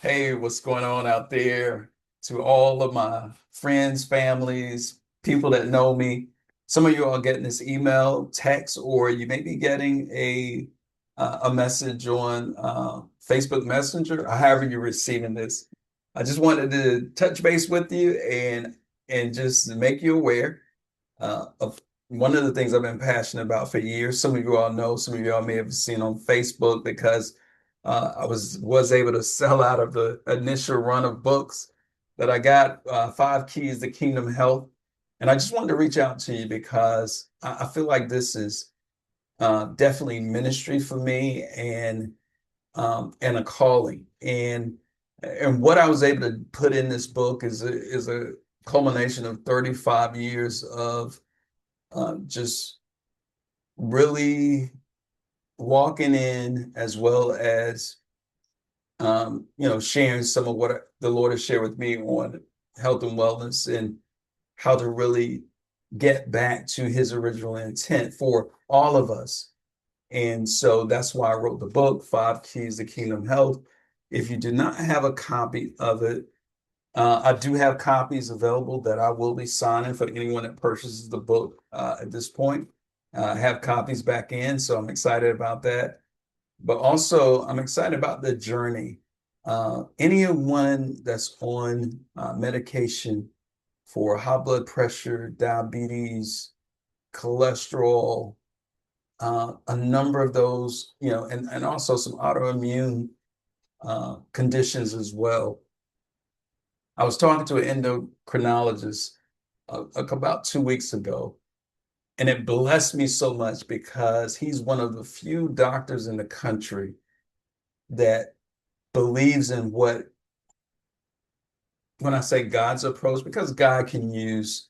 Hey, what's going on out there? To all of my friends, families, people that know me. Some of you are getting this email, text, or you may be getting a message on Facebook Messenger, or however you're receiving this. I just wanted to touch base with you and just make you aware of one of the things I've been passionate about for years. Some of you all know, some of you all may have seen on Facebook because I was able to sell out of the initial run of books that I got, Five Keys to Kingdom Health. And I just wanted to reach out to you because I feel like this is definitely ministry for me and a calling. And what I was able to put in this book is a culmination of 35 years of just really walking in, as well as sharing some of what the Lord has shared with me on health and wellness and how to really get back to his original intent for all of us. And so that's why I wrote the book, Five Keys to Kingdom Health. If you do not have a copy of it, I do have copies available that I will be signing for anyone that purchases the book at this point. I have copies back in, so I'm excited about that. But also, I'm excited about the journey. Anyone that's on medication for high blood pressure, diabetes, cholesterol, a number of those, and also some autoimmune conditions as well. I was talking to an endocrinologist about 2 weeks ago, and it blessed me so much because he's one of the few doctors in the country that believes in when I say God's approach, because God can use,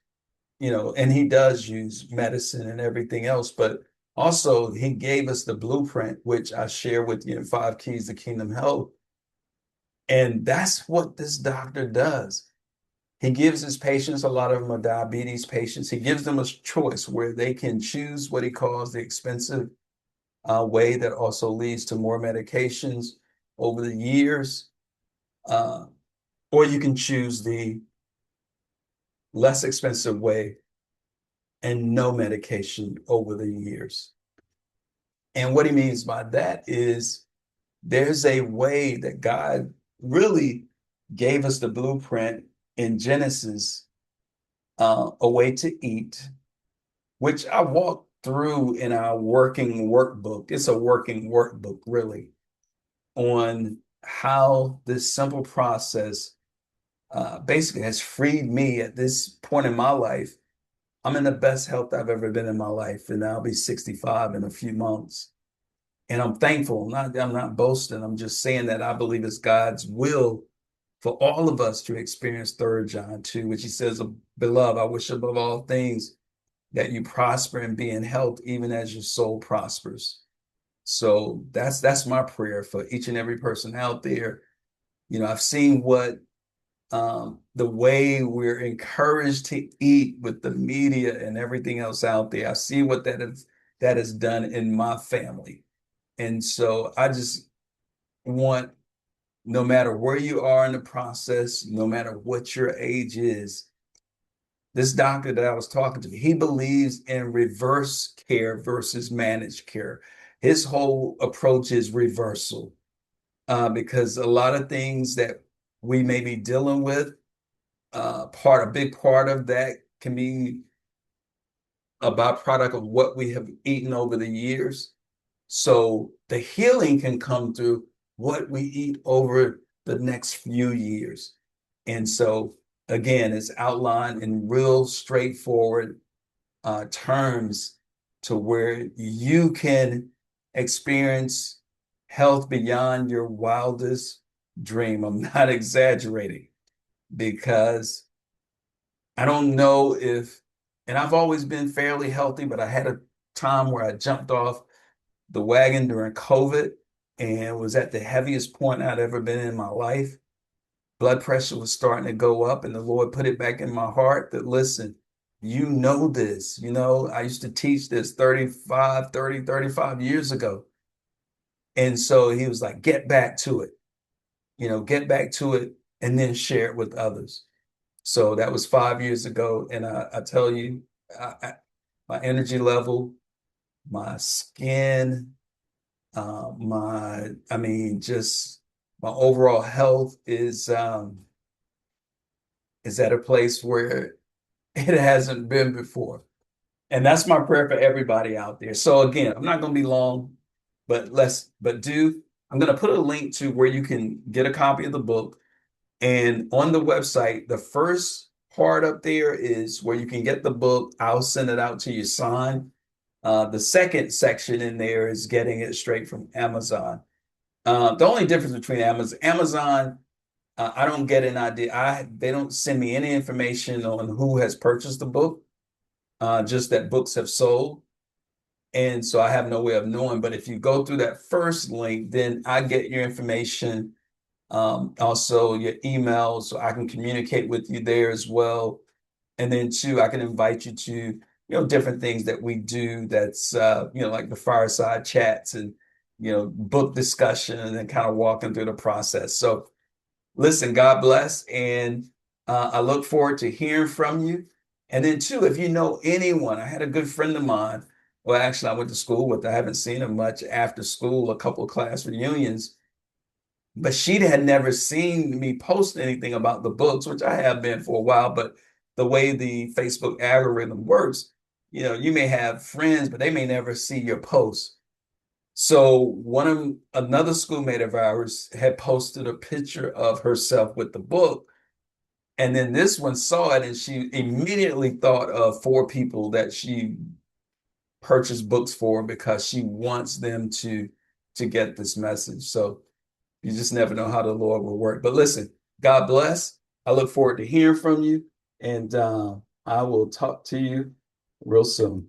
and he does use medicine and everything else, but also he gave us the blueprint, which I share with you in Five Keys to Kingdom Health. And that's what this doctor does. He gives his patients, a lot of them are diabetes patients, he gives them a choice where they can choose what he calls the expensive way that also leads to more medications over the years, uh, or you can choose the less expensive way and no medication over the years. And what he means by that is there's a way that God really gave us the blueprint in Genesis, a way to eat, which I walked through in our working workbook. It's a working workbook, really, on how this simple process basically has freed me at this point in my life. I'm in the best health I've ever been in my life, and I'll be 65 in a few months. And I'm thankful. I'm not boasting. I'm just saying that I believe it's God's will for all of us to experience 3rd John 2, which he says, Beloved, I wish above all things that you prosper and be in health, even as your soul prospers. So that's my prayer for each and every person out there. I've seen what the way we're encouraged to eat with the media and everything else out there. I see what that has done in my family. And so I just want, no matter where you are in the process, no matter what your age is, this doctor that I was talking to, he believes in reverse care versus managed care. His whole approach is reversal, because a lot of things that we may be dealing with, a big part of that can be a byproduct of what we have eaten over the years. So the healing can come through what we eat over the next few years. And so, again, it's outlined in real straightforward terms to where you can experience health beyond your wildest dream. I'm not exaggerating because I don't know and I've always been fairly healthy, but I had a time where I jumped off the wagon during COVID and was at the heaviest point I'd ever been in my life. Blood pressure was starting to go up, and the Lord put it back in my heart that, listen, you know this. I used to teach this 35 years ago. And so he was like, get back to it, get back to it and then share it with others. So that was 5 years ago. And I tell you, my energy level, my skin, I mean, just my overall health is at a place where it hasn't been before. And that's my prayer for everybody out there. So again, I'm not going to be long, I'm going to put a link to where you can get a copy of the book. And on the website, the first part up there is where you can get the book. I'll send it out to you signed. The second section in there is getting it straight from Amazon. The only difference between Amazon, I don't get an idea. They don't send me any information on who has purchased the book, just that books have sold. And so I have no way of knowing. But if you go through that first link, then I get your information, also your email, so I can communicate with you there as well. And then two, I can invite you to, different things that we do that's, like the fireside chats and, book discussion and then kind of walking through the process. So listen, God bless. And I look forward to hearing from you. And then two, if you know anyone, I had a good friend of mine. Well, actually, I went to school with. I haven't seen him much after school, a couple of class reunions, but she had never seen me post anything about the books, which I have been for a while. But the way the Facebook algorithm works, you may have friends, but they may never see your posts. So another schoolmate of ours had posted a picture of herself with the book. And then this one saw it and she immediately thought of four people that she purchased books for because she wants them to get this message. So you just never know how the Lord will work. But listen, God bless. I look forward to hearing from you, and I will talk to you real soon.